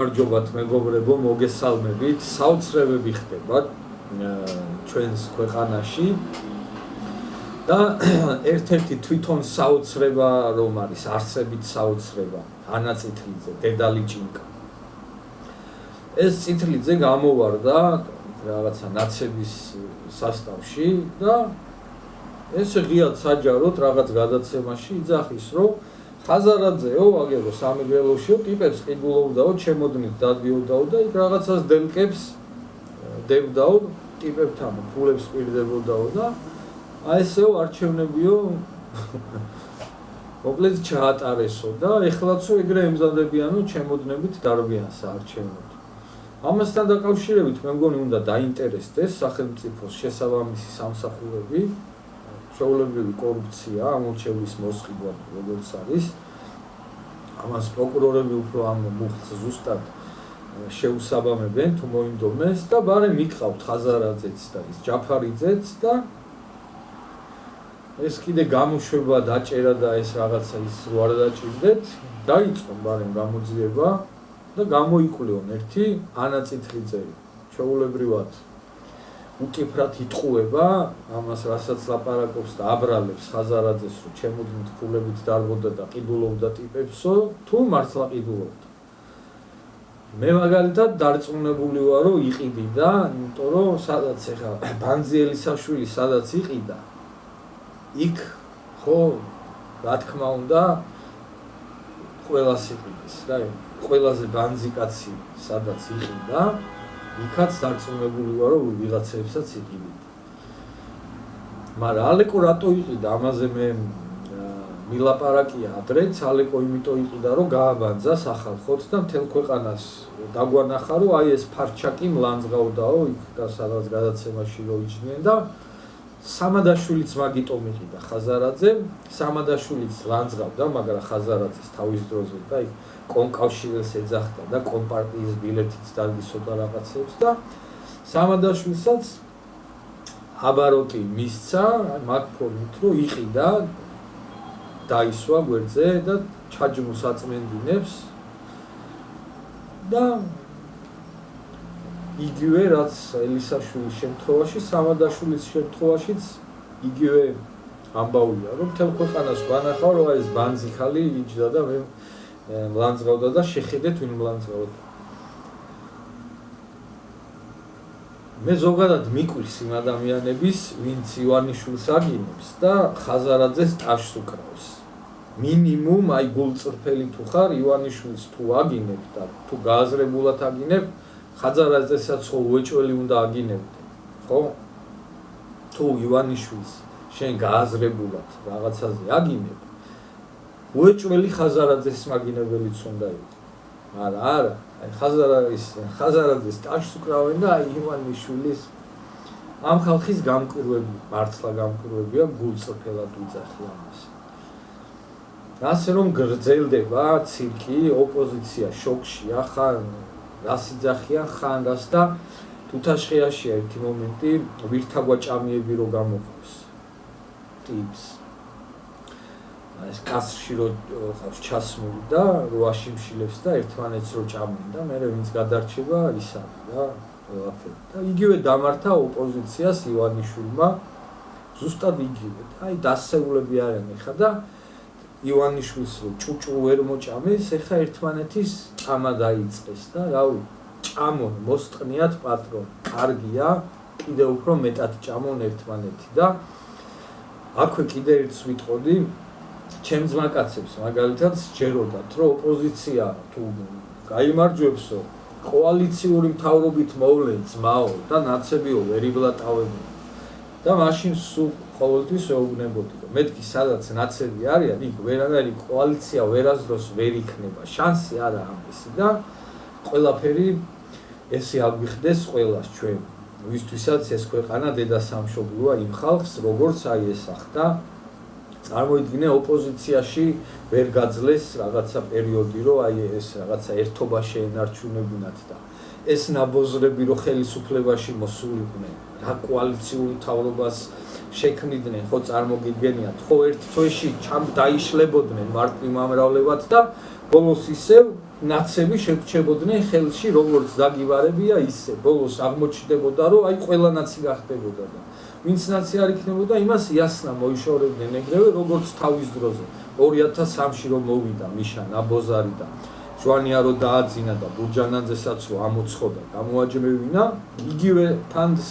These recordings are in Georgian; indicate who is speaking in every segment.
Speaker 1: გამარჯობათ მეგობრებო, მოგესალმებით. საოცრებები ხდება ჩვენს ქვეყანაში და ერთ-ერთი თვითონ საოცრება რომ არის, არსებით საოცრება, ანა წითლიძე, დედალი ჭინკა. ეს წითლიძე გამოვარდა რაღაცა ნაცების სასტავში და ეს ღიად საჯაროდ რაღაც გადაცემაში იძახის, რომ ხაზარაძეო, აგერო სამეგრელოშიო, ტიპებს ყიდულობდაო, ჩემოდნით დადიოდაო და იქ რაღაცას დელკებს დებდაო, ტიპებთან ფულებს პირდებოდაო და აი ესეო არჩევნებიო მოკლედ ჩაატარესო და ეხლაცო ეგრე ემზადებიანო ჩემოდნებით დარბიან საარჩევნოდ. ამასთან დაკავშირებით მე მგონი უნდა დაინტერესდეს სახელმწიფოს შესაბამისი სამსახურები, ჩვეულებრივი კორუფცია, ამორჩევლის მოსყიდვა როგორც არის. ამას პროკურორები უფრო ამ მუხტს ზუსტად შეუსაბამებენ თუ მოინდომეს და ბარემ მიყავთ ხაზარაძეც და ის ჯაფარიძეც და ეს კიდე გამოშვება დაჭერა და ეს რაღაცა ის რო არ დაჭირდეთ, დაიწყო ბარემ გამოძიება და გამოიკვლევენ ერთი ანა წითლიძე ჩვეულებრივად უკიფრად იტყუება ამას, რასაც ლაპარაკობს და აბრალებს ხაზარაძეს, რომ ჩემოდნით ფულებით დარბოდა და ყიდულობდა ტიპებსო, თუ მართლა ყიდულობდა. მე მაგალითად დარწმუნებული ვარ, რომ იყიდიდა, იმიტომ რომ სადაც ეხა ბანძიელისაშვილი სადაც იყიდა, იქ ხო რა თქმა უნდა ყველას იყიდეს რა, ყველაზე ბანძი კაცი სადაც იყიდა, იქაც დარწმუნებული ვარ, რომ ვიღაცებსაც იყიდით. მაგრამ ალეკო რატო იყიდა, ამაზე მე მილაპარაკია ადრეც, ალეკო იმიტომ იყიდა, რომ გააბანძა სახალხოთ და მთელ ქვეყანას დაგვანახა, რომ აი ეს ფარჩაკი მლანძღავდაო, იქ სადაც გადაცემაში რო იჯდნენ და სამადაშვილიც მაგიტომ იყიდა ხაზარაძე, სამადაშვილიც ლანძღავდა, მაგრამ ხაზარაძეს თავის დროზე და იქ კონკავშირს ეძახდა და კომპარტიის ბილეთიც დაგისოდა რაღაცებს და სამადაშვილსაც აბაროკი მისცა, მაგ ფორმით რომ იყიდა, დაისვა გვერდზე და ჩაჯმულს აწმენდინებს და იგივე რაც ელისაშვილის შემთხვევაში, სამადაშვილის შემთხვევაშიც იგივე ამბავია, რომ მთელ ქვეყანას ვანახავ, რომ ეს ბანძი ხალი იჯდა და მე მლანძღავდა და შეხედეთ ვინ მლანძღავდა. მე ზოგადად მიკვილს იმ ადამიანების, ვინც ივანიშვილს აგინებს და ხაზარაძეს ტაშს უკრავს. მინიმუმ აი გულწრფელი თუ ხარ, ივანიშვილს თუ აგინებ და თუ გააზრებულად აგინებ, ხაზარაძესაც ხო უეჭველი უნდა აგინებდე, ხო? თუ ივანიშვილს შენ გააზრებულად რაღაცაზე აგინებ, უეჭველი ხაზარაძეს მაგინებელიც უნდა იყო. არა, აი ხაზარაძეს ტაშს უკრავენ და აი ივანიშვილის ამ ხალხის გამკვირვები, მართლა გამკვირვებია, გულწრფელად უძახი ამას. ასე რომ გრძელდება ცირკი, ოპოზიცია შოკშია, ხან რას იძახიან, ხან რას და თუთაშხიაშია ერთი მომენტი, ვირთაგვაჭამიები რო გამოყავს ტიპს. ეს კასში რო ჩასმული და რო აშიმშილებს და ერთმანეთს რო ჭამენ და მე ვინც გადარჩება ისა და ყველაფერი. და იგივე დამართა ოპოზიციას ივანიშვილმა ზუსტად იგივე. აი დასეულები არიან ეხა და ივანიშვილს რო ჭუჭუ ვერ მოჭამეს, ეხა ერთმანეთის ჭამა დაიწყეს და რავი, ჭამონ, მოსტყნიათ პატრონ. კარგია, კიდე უფრო მეტად ჭამონ ერთმანეთი და აქვე კიდე ერთს ვიტყოდი ჩემს მაკაცებს მაგალითად სჯეროდათ, რომ ოპოზიცია თუ გაიმარჯვებსო, კოალიციური მთავრობით მოვლენ ძმაო და ნაცებიო ვერ იბლატავებო. და მაშინ სულ ყოველთვის ეუბნებოდი, რომ მეთქი სადაც ნაცები არიან, იქ ვერანაირი კოალიცია ვერასდროს ვერ იქნება, შანსი არა ამისი და ყველაფერი ესე აგვიხდეს ყველას ჩვენ, ვისთვისაც ეს ქვეყანა დედასამშობლოა იმ ხალხს, როგორც აი ეს ახდა წარმოიდგინე ოპოზიციაში ვერ გაძლეს რაღაცა პერიოდი, რომ აი ეს რაღაცა ერთობა შეენარჩუნებინათ და ეს ნაბოზრები რო ხელისუფლებაში მოსულიყვნენ, რა კოალიციურ მთავრობას შექმნიდნენ, ხო წარმოგიდგენიათ, ხო ერთ თვეში დაიშლებოდნენ მარტივ ამრავლებად და ბოლოს ისევ ნაცები შეგვჩებოდნენ ხელში როგორც დაგივარებია ისე ბოლოს აღმოჩნდებოდა რომ აი ყველა ნაცი გახდებოდა და ვინც ნაცი არ იქნებოდა იმას იასნა მოიშორებდნენ ეგრევე როგორც თავის დროზე 2003-ში რომ მოვიდა მიშა ნაბოზარი და ჟვანიარო დააძინა და ბურჯანაძესაც რომ ამოცხოდა გამოაჯმევინა იგივე ფანს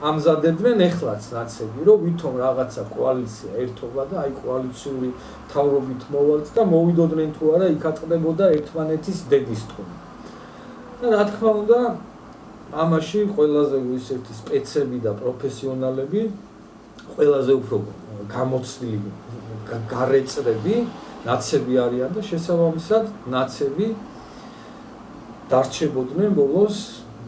Speaker 1: ამზადებდნენ ეხლაც ნაცები რომ ვითომ რაღაცა კოალიცია ერთობა და აი კოალიციური თავრობით მოვალთ და მოვიდოდნენ თუ არა იქ ატყდებოდა ერთმანეთის დედის თქმა და რა თქმა უნდა ამაში ყველაზე ისეთი სპეცები და პროფესიონალები ყველაზე უფრო გამოცდილი გარეწრები ნაცები არიან და შესაბამისად ნაცები დარჩებოდნენ ბოლოს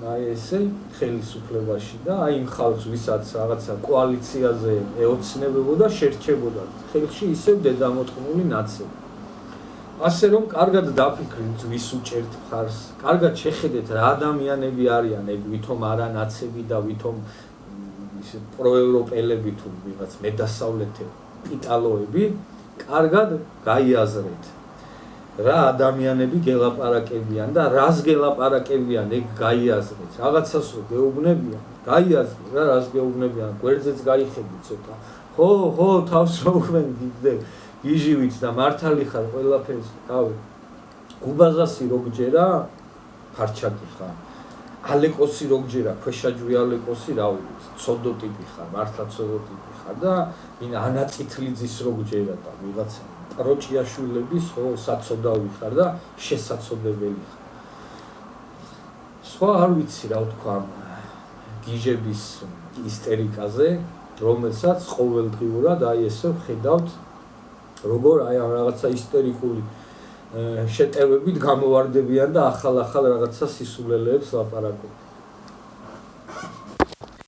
Speaker 1: აი ესე ხელისუფლებაში და აი იმ ხალხს ვისაც რაღაცა კოალიციაზე ეოცნებებოდა შერჩებოდა ხელში ისევ დედამოწყმული ნაცები ასე რომ კარგად დაფიქრეთ ვის უჭერთ მხარს კარგად შეხედეთ რა ადამიანები არიან ეგ ვითომ არა ნაცები და ვითომ ისე პროევროპელები თუ ვიღაც მედასავლეთე იტალოები კარგად გაიაზრეთ რა ადამიანები გელაპარაკებიან და რას გელაპარაკებიან ეგ გაიაზრეთ რაღაცას რო გეუბნებიან გაიაზრეთ რა რას გეუბნებიან გვერდზეც გაიხედით ცოტა ხო თავს მოგვენ გიგდე გიჟივით და მართალი ხარ ყველაფერს თავი გუბაზასი როგჯერა ფარჩაკი ხარ ალეკოსი როგჯერა ქვეშაჯვი ალეკოსი რა ვიცი ცოდო ტიპი ხარ მართლა ცოდო ტიპი ხარ და ვინ ანაწითლიძის როგჯერა და ვიღაცა პროჭიაშვილების ხო საწოდავი ხარ და შესაძოდებელი ხარ სხვა არ ვიცი რა ვთქვა გიჟების ისტერიკაზე რომელსაც ყოველდღიურად აი ესე ვხედავთ როგორ აი ამ რაღაცა ისტერიკული შეტევებით გამოვარდებიან და ახალ რაღაცა სისულელეებს ლაპარაკობენ